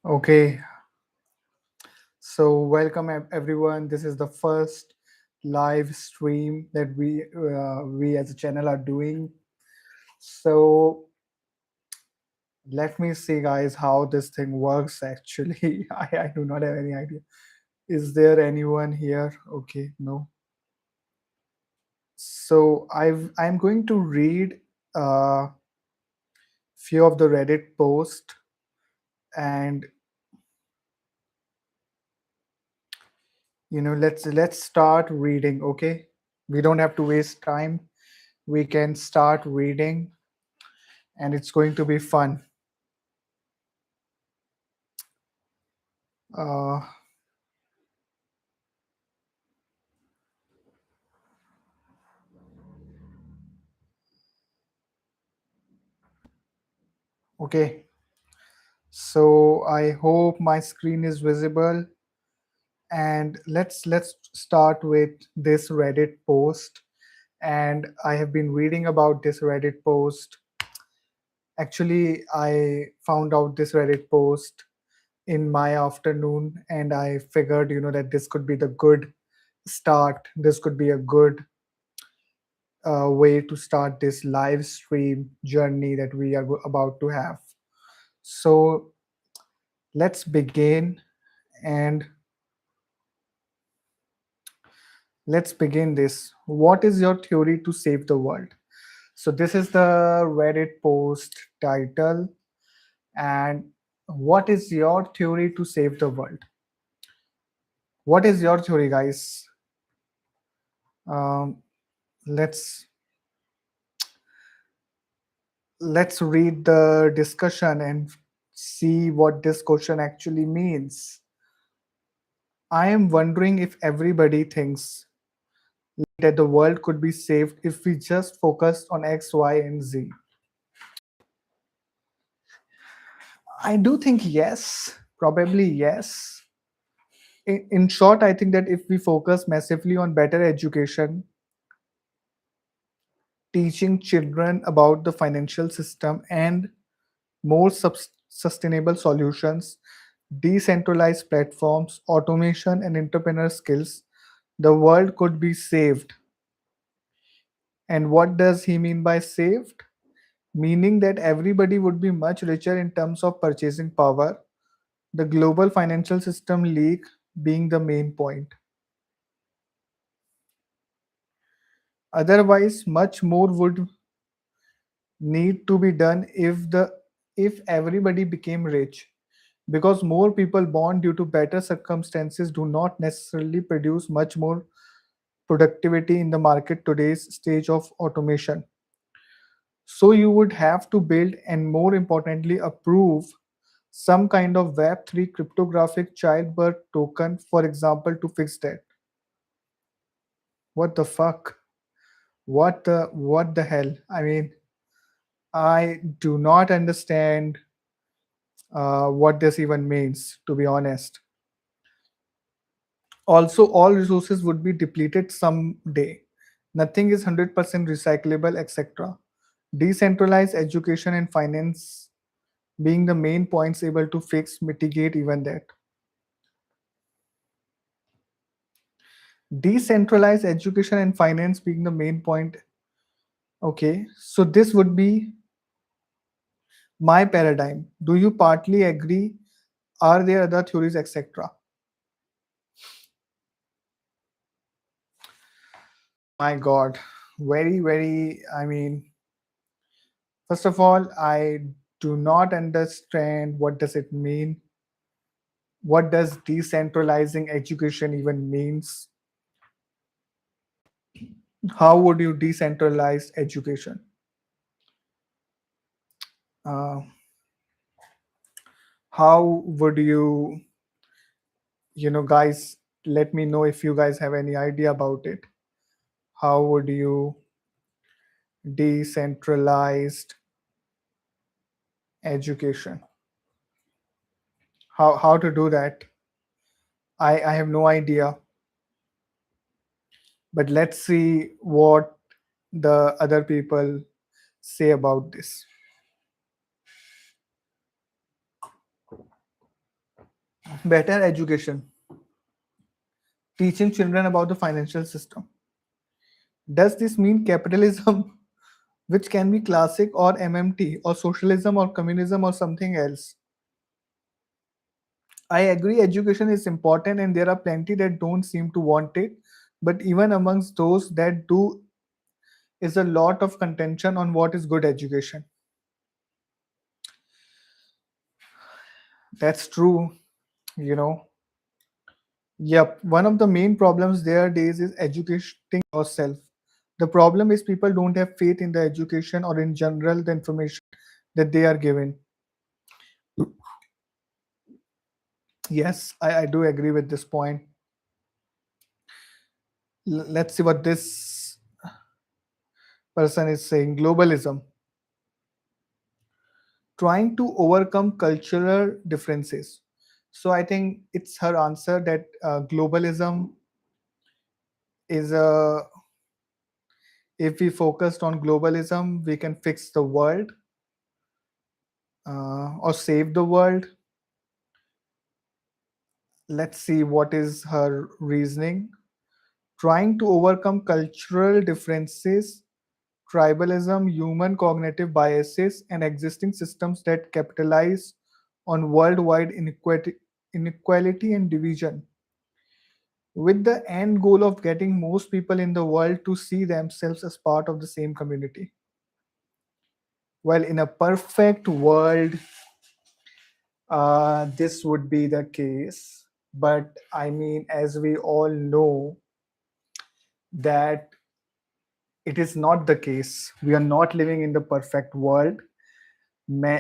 Okay, so welcome everyone. This is the first live stream that we as a channel are doing. So let me see, guys, how this thing works. Actually, I do not have any idea. Is there anyone here? Okay, no. So I'm going to read a few of the Reddit posts and let's start reading. Okay, we don't have to waste time. We can start reading and it's going to be fun. Uh, okay, so I hope my screen is visible, and let's start with this Reddit post. And I have been reading about this Reddit post. Actually, I found out this Reddit post in my afternoon, and I figured, that this could be the good start. This could be a good way to start this live stream journey that we are about to have. So let's begin and let's begin this. What is your theory to save the world? So this is the Reddit post title. And what is your theory to save the world? What is your theory, guys? Um, let's let's read the discussion and see what this question actually means. I am wondering if everybody thinks that the world could be saved if we just focused on X, Y, and Z. I do think yes, probably yes. In short, I think that if we focus massively on better education, teaching children about the financial system, and more sustainable solutions, decentralized platforms, automation, and entrepreneur skills, the world could be saved. And what does he mean by saved? Meaning that everybody would be much richer in terms of purchasing power, the global financial system leak being the main point. Otherwise, much more would need to be done if everybody became rich, because more people born due to better circumstances do not necessarily produce much more productivity in the market today's stage of automation. So you would have to build and more importantly approve some kind of web3 cryptographic childbirth token, for example, to fix that. What the fuck? What the hell? I mean, I do not understand what this even means, to be honest. Also, all resources would be depleted someday. Nothing is 100% recyclable, etc. Decentralized education and finance being the main points able to fix, mitigate even that. Decentralized education and finance being the main point. Okay, so this would be my paradigm. Do you partly agree? Are there other theories, etc.? My God, very, I mean, first of all, I do not understand what does it mean. What does decentralizing education even means? How would you decentralize education? Uh, how would guys, let me know if you guys have any idea about it. How would you decentralized education? How to do that? I have no idea, but let's see what the other people say about this. Better education, teaching children about the financial system. Does this mean capitalism, which can be classic or MMT, or socialism or communism or something else? I agree education is important and there are plenty that don't seem to want it, but even amongst those that do is a lot of contention on what is good education. That's true, you know. Yep, one of the main problems there days is educating yourself. The problem is people don't have faith in the education or in general the information that they are given. Yes, I do agree with this point. Let's see what this person is saying. Globalism, trying to overcome cultural differences. So I think it's her answer that globalism is a, if we focused on globalism, we can fix the world or save the world. Let's see what is her reasoning. Trying to overcome cultural differences, tribalism, human cognitive biases, and existing systems that capitalize on worldwide inequality and division, with the end goal of getting most people in the world to see themselves as part of the same community. Well, in a perfect world, this would be the case. But I mean, as we all know, that it is not the case. We are not living in the perfect world.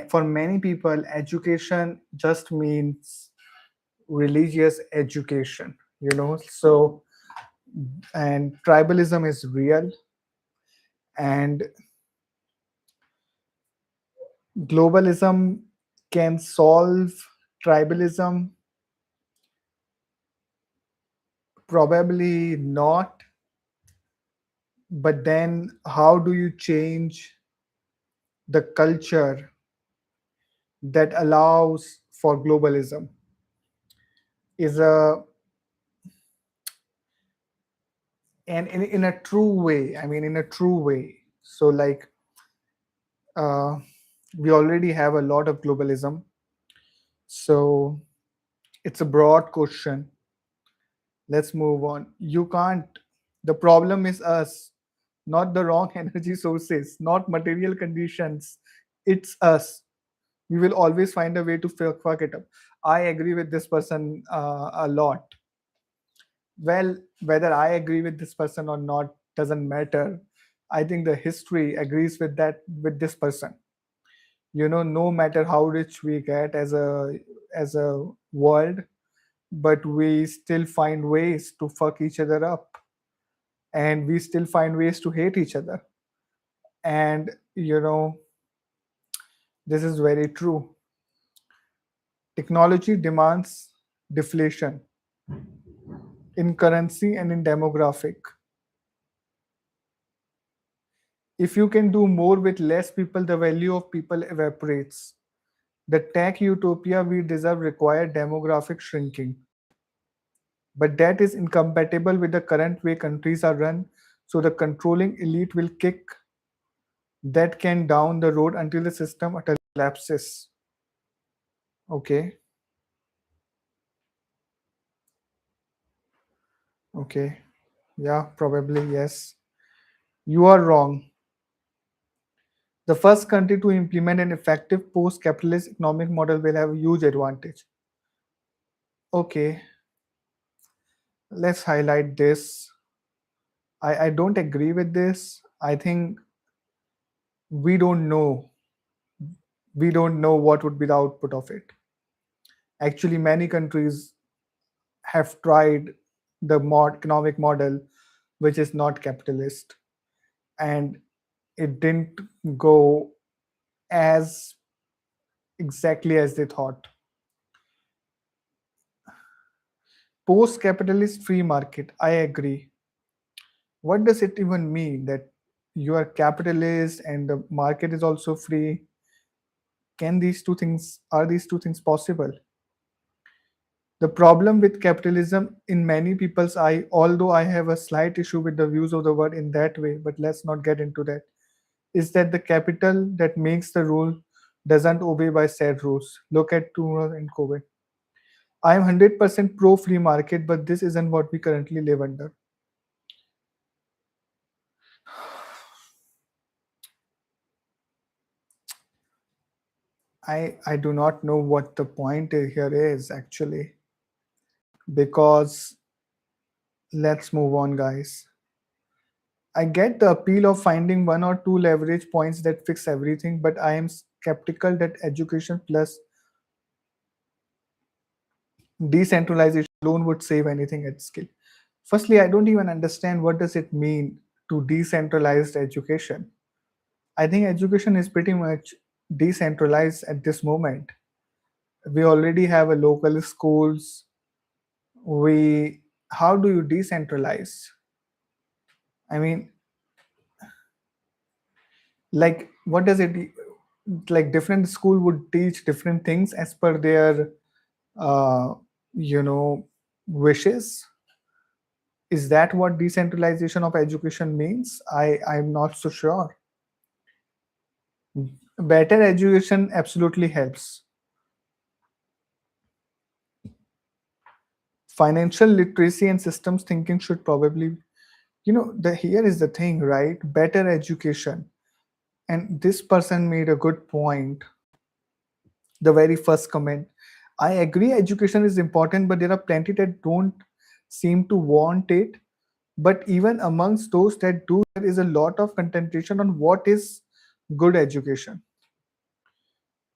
For many people, education just means religious education, you know. So, and tribalism is real, and globalism can solve tribalism, probably not. But then, how do you change the culture that allows for globalism? Is a, and in a true way, I mean, in a true way. So, like, uh, we already have a lot of globalism. So, it's a broad question. Let's move on. You can't, the problem is us, not the wrong energy sources, not material conditions. It's us. We will always find a way to fuck it up. I agree with this person a lot. Well, whether I agree with this person or not doesn't matter. I think the history agrees with that, with this person. You know, no matter how rich we get as a world, but we still find ways to fuck each other up, and we still find ways to hate each other. And you know, this is very true. Technology demands deflation in currency and in demographic. If you can do more with less people, the value of people evaporates. The tech utopia we deserve require demographic shrinking. But that is incompatible with the current way countries are run, so the controlling elite will kick that can down the road until the system utterly collapses. Okay, okay. Yeah, probably yes. You are wrong. The first country to implement an effective post capitalist economic model will have a huge advantage. Okay, let's highlight this. I don't agree with this. I think we don't know. We don't know what would be the output of it. Actually, many countries have tried the economic model, which is not capitalist, and it didn't go as exactly as they thought. Post capitalist free market, I agree. What does it even mean that you are capitalist and the market is also free? Can these two things, are these two things possible? The problem with capitalism in many people's eye, although I have a slight issue with the views of the word in that way, but let's not get into that, is that the capital that makes the rule doesn't obey by said rules. Look at Tuna and COVID. I am 100% pro free market, but this isn't what we currently live under. I do not know what the point here is actually, because let's move on, guys. I get the appeal of finding one or two leverage points that fix everything, but I am skeptical that education plus decentralization alone would save anything at scale. Firstly, I don't even understand what does it mean to decentralized education. I think education is pretty much decentralized at this moment. We already have a local schools. We How do you decentralize? I mean, like what does it like different school would teach different things as per their uh, you know wishes. Is that what decentralization of education means? I'm not so sure. Better education absolutely helps. Financial literacy and systems thinking should probably, the here is the thing, right? Better education. And this person made a good point. The very first comment, I agree education is important, but there are plenty that don't seem to want it. But even amongst those that do, there is a lot of contention on what is good education.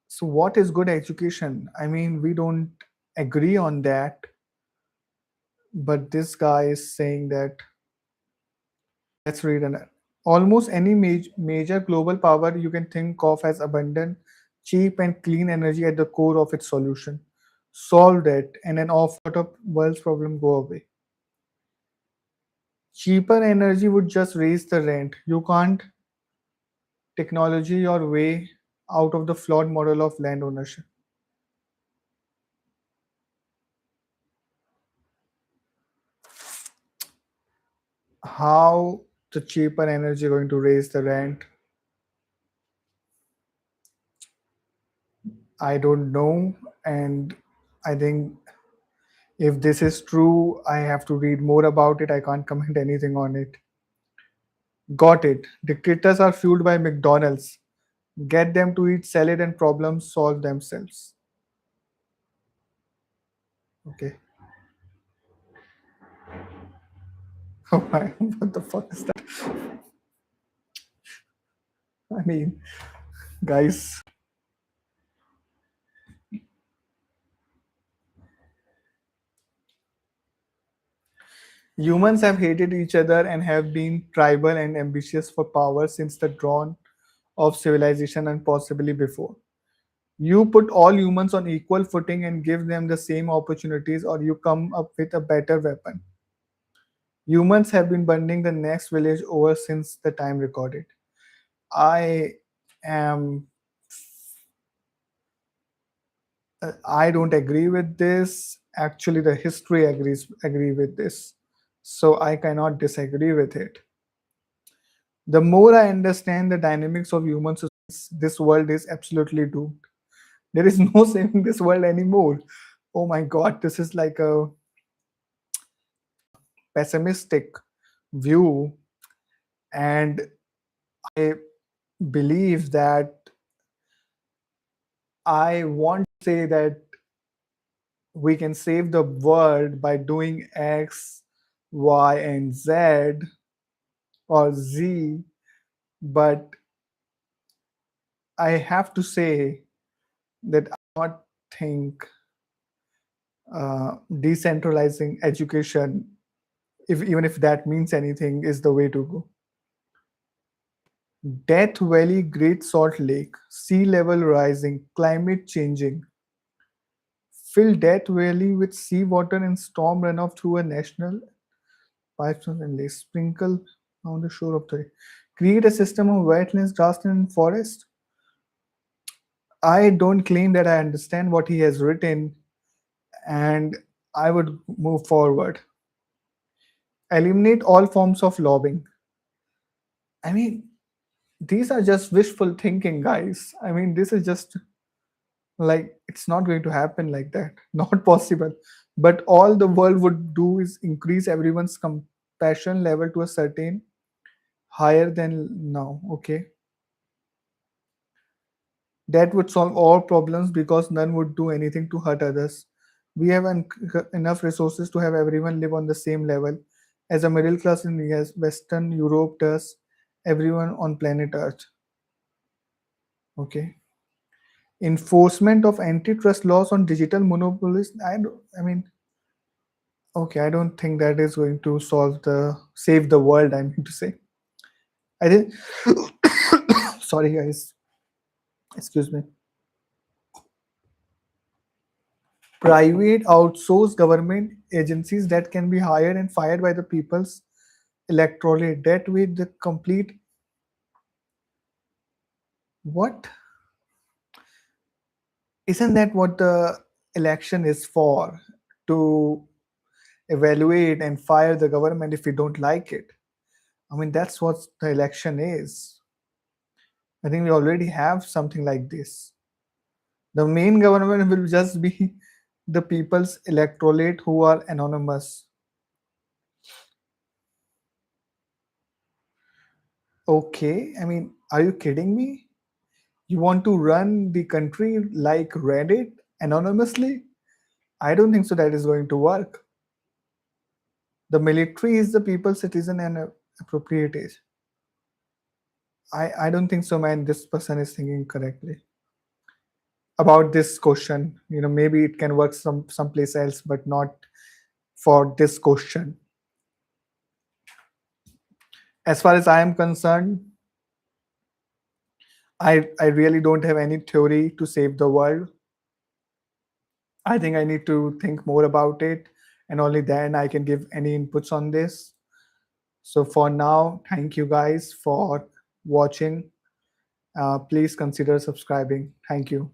So what is good education? I mean, we don't agree on that, but this guy is saying that, let's read an almost any major global power you can think of has abundant, cheap and clean energy at the core of its solution. Solve that and an awful lot of world's problem go away. Cheaper energy would just raise the rent. You can't technology your way out of the flawed model of land ownership. How the cheaper energy going to raise the rent? I don't know. And I think if this is true, I have to read more about it. I can't comment anything on it. Got it. Dictators are fueled by McDonald's. Get them to eat salad and problems solve themselves. Okay. Oh my, what the fuck is that? I mean, guys, humans have hated each other and have been tribal and ambitious for power since the dawn of civilization and possibly before. You put all humans on equal footing and give them the same opportunities, or you come up with a better weapon. Humans have been burning the next village over since the time recorded. I am I don't agree with this. Actually, the history agree with this. So I cannot disagree with it. The more I understand the dynamics of human society, this world is absolutely doomed. There is no saving this world anymore. Oh my god, this is like a pessimistic view. And I believe that I want to say that we can save the world by doing X, Y, and Z or Z, but I have to say that I don't think decentralizing education, if even if that means anything, is the way to go. Death Valley, Great Salt Lake, sea level rising, climate changing. Fill Death Valley with seawater and storm runoff through a national pipestone and lake. Sprinkle on the shore of the. Create a system of wetlands, grassland, and forest. I don't claim that I understand what he has written, and I would move forward. Eliminate all forms of lobbying. I mean, these are just wishful thinking, guys. I mean, this is just like it's not going to happen like that. Not possible. But all the world would do is increase everyone's compassion level to a certain higher than now. Okay, that would solve all problems because none would do anything to hurt others. We have enough resources to have everyone live on the same level as a middle class in Western Europe does, everyone on planet Earth. Okay. Enforcement of antitrust laws on digital monopolies. I mean, okay, I don't think that is going to save the world. I mean to say, I think. Sorry, guys. Excuse me. Private outsourced government agencies that can be hired and fired by the people's electorate. That way, the complete what isn't that what the election is for? To evaluate and fire the government if we don't like it. I mean, that's what the election is. I think we already have something like this. The main government will just be the people's electorate who are anonymous. Okay, I mean, are you kidding me? You want to run the country like Reddit anonymously? I don't think so that is going to work. The military is the people's citizen and appropriate age. I don't think so, man. This person is thinking correctly about this question. Maybe it can work someplace else, but not for this question. As far as I am concerned, I really don't have any theory to save the world. I think I need to think more about it, and only then I can give any inputs on this. So for now, thank you guys for watching. Please consider subscribing. Thank you.